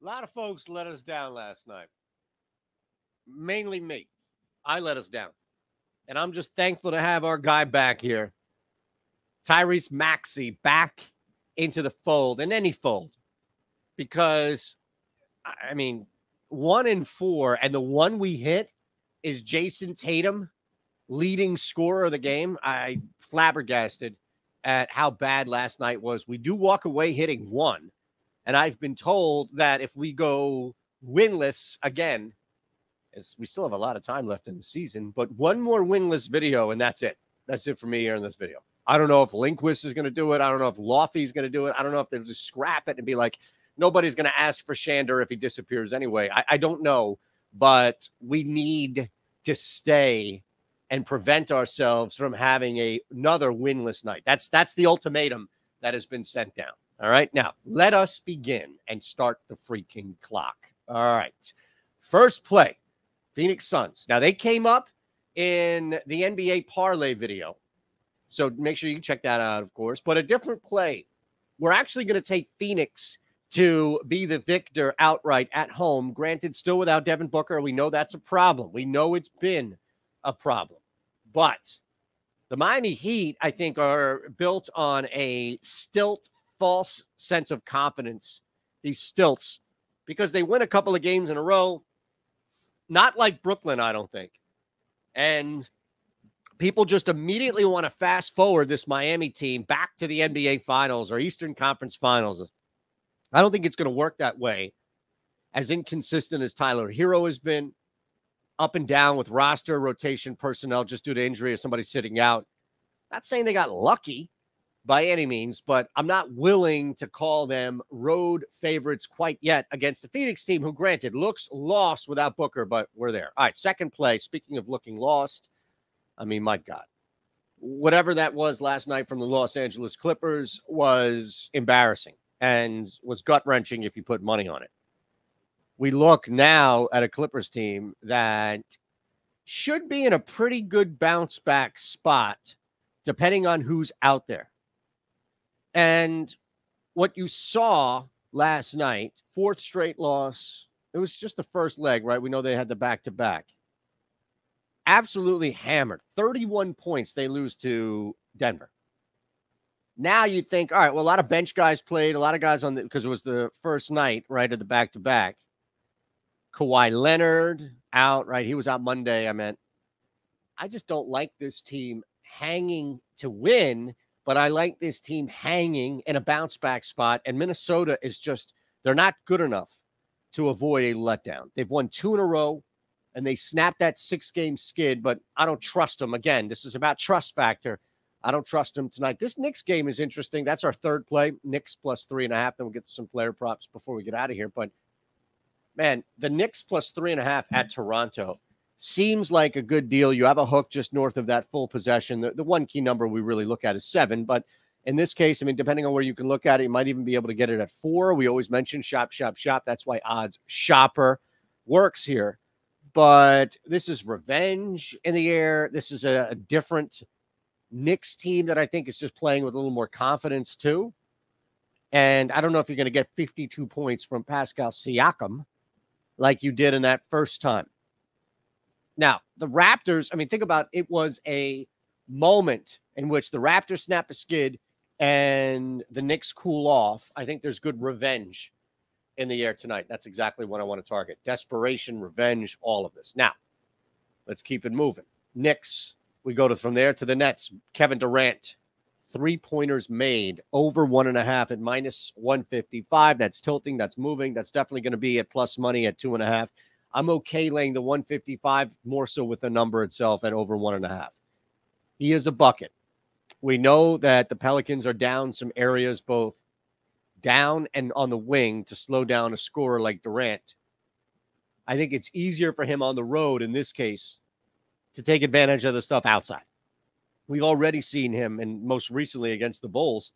A lot of folks let us down last night. Mainly me. I let us down. And I'm just thankful to have our guy back here, Tyrese Maxey, back into the fold, in any fold. Because, I mean, 1-4, and the one we hit is Jason Tatum, leading scorer of the game. I flabbergasted at how bad last night was. We do walk away hitting one. And I've been told that if we go winless again, as we still have a lot of time left in the season, but one more winless video, and that's it. That's it for me here in this video. I don't know if Lindquist is going to do it. I don't know if Laufey's going to do it. I don't know if they'll just scrap it and be like, nobody's going to ask for Shander if he disappears anyway. I don't know, but we need to stay and prevent ourselves from having another winless night. That's the ultimatum that has been sent down. All right, now let us begin and start the freaking clock. All right, first play, Phoenix Suns. Now, they came up in the NBA parlay video, so make sure you check that out, of course. But a different play. We're actually going to take Phoenix to be the victor outright at home. Granted, still without Devin Booker. We know that's a problem. We know it's been a problem. But the Miami Heat, I think, are built on a false sense of confidence, these stilts, because they win a couple of games in a row, not like Brooklyn, I don't think. And people just immediately want to fast forward this Miami team back to the NBA Finals or Eastern Conference Finals. I don't think it's going to work that way. As inconsistent as Tyler Hero has been, up and down with roster rotation personnel just due to injury or somebody sitting out. Not saying they got lucky by any means, but I'm not willing to call them road favorites quite yet against the Phoenix team, who, granted, looks lost without Booker, but we're there. All right, second play. Speaking of looking lost, I mean, my God. Whatever that was last night from the Los Angeles Clippers was embarrassing and was gut-wrenching if you put money on it. We look now at a Clippers team that should be in a pretty good bounce-back spot, depending on who's out there. And what you saw last night, fourth straight loss, it was just the first leg, right? We know they had the back-to-back. Absolutely hammered. 31 points they lose to Denver. Now you'd think, all right, well, a lot of bench guys played, a lot of guys because it was the first night, right, of the back-to-back. Kawhi Leonard out, right? He was out Monday, I meant. I just don't like this team hanging to win, but I like this team hanging in a bounce-back spot, and Minnesota is just, they're not good enough to avoid a letdown. They've won 2 in a row, and they snapped that 6-game skid, but I don't trust them. Again, this is about trust factor. I don't trust them tonight. This Knicks game is interesting. That's our third play, Knicks plus 3.5. Then we'll get to some player props before we get out of here. But, man, the Knicks plus 3.5 at Toronto seems like a good deal. You have a hook just north of that full possession. The one key number we really look at is 7. But in this case, I mean, depending on where you can look at it, you might even be able to get it at 4. We always mention shop, shop, shop. That's why Odds Shopper works here. But this is revenge in the air. This is a different Knicks team that I think is just playing with a little more confidence too. And I don't know if you're going to get 52 points from Pascal Siakam like you did in that first time. Now, the Raptors, I mean, think about it, was a moment in which the Raptors snap a skid and the Knicks cool off. I think there's good revenge in the air tonight. That's exactly what I want to target. Desperation, revenge, all of this. Now, let's keep it moving. Knicks, we go from there to the Nets. Kevin Durant, 3-pointers made, over 1.5 at minus 155. That's tilting. That's moving. That's definitely going to be at plus money at 2.5. I'm okay laying the 155, more so with the number itself at over 1.5. He is a bucket. We know that the Pelicans are down some areas, both down and on the wing, to slow down a scorer like Durant. I think it's easier for him on the road in this case to take advantage of the stuff outside. We've already seen him, and most recently against the Bulls,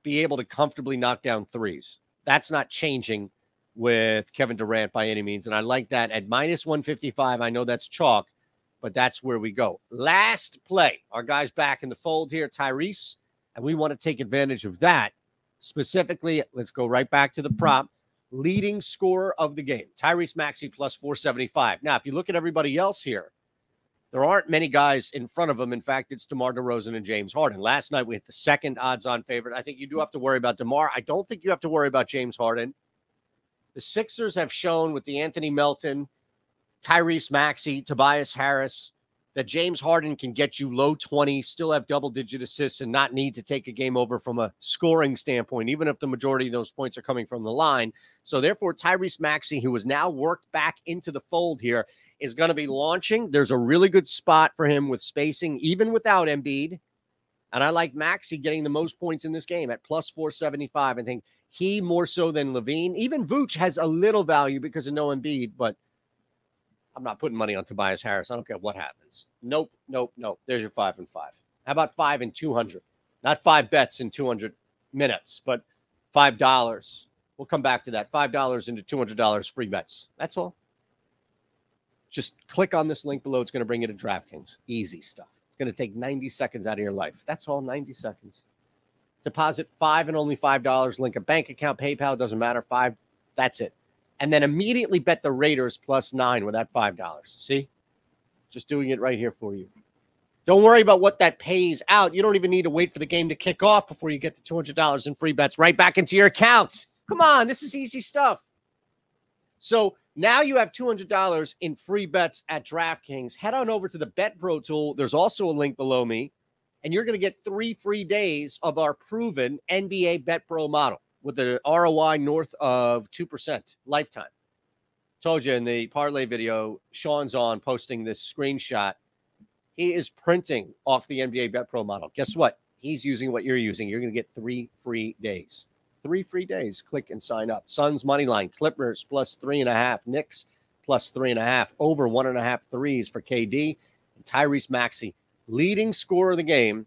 be able to comfortably knock down threes. That's not changing with Kevin Durant by any means, and I like that at minus 155. I know that's chalk, but that's where we go. Last play. Our guy's back in the fold here, Tyrese, and we want to take advantage of that. Specifically, let's go right back to the prop. leading scorer of the game. Tyrese Maxey plus 475. Now, if you look at everybody else here, there aren't many guys in front of him. In fact, it's DeMar DeRozan and James Harden. Last night, we hit the second odds-on favorite. I think you do have to worry about DeMar. I don't think you have to worry about James Harden. The Sixers have shown with DeAnthony Melton, Tyrese Maxey, Tobias Harris, that James Harden can get you low 20s, still have double-digit assists, and not need to take a game over from a scoring standpoint, even if the majority of those points are coming from the line. So, therefore, Tyrese Maxey, who has now worked back into the fold here, is going to be launching. There's a really good spot for him with spacing, even without Embiid. And I like Maxey getting the most points in this game at plus 475. I think he more so than Levine. Even Vooch has a little value because of no Embiid, but I'm not putting money on Tobias Harris. I don't care what happens. Nope. There's your 5 and 5. How about 5 and 200? Not 5 bets in 200 minutes, but $5. We'll come back to that. $5 into $200 free bets. That's all. Just click on this link below. It's going to bring you to DraftKings. Easy stuff. It's going to take 90 seconds out of your life. That's all, 90 seconds. Deposit $5 and only $5. Link a bank account, PayPal, doesn't matter. $5. That's it. And then immediately bet the Raiders plus 9 with that $5. See? Just doing it right here for you. Don't worry about what that pays out. You don't even need to wait for the game to kick off before you get the $200 in free bets right back into your account. Come on, this is easy stuff. So now you have $200 in free bets at DraftKings. Head on over to the Bet Pro tool. There's also a link below me. And you're going to get 3 free days of our proven NBA Bet Pro model with the ROI north of 2% lifetime. Told you in the parlay video, Sean's on posting this screenshot. He is printing off the NBA Bet Pro model. Guess what? He's using what you're using. You're going to get 3 free days. 3 free days. Click and sign up. Suns money line, Clippers plus 3.5, Knicks plus 3.5, over 1.5 threes for KD, and Tyrese Maxey, leading scorer of the game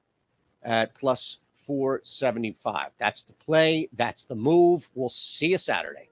at plus 475. That's the play. That's the move. We'll see you Saturday.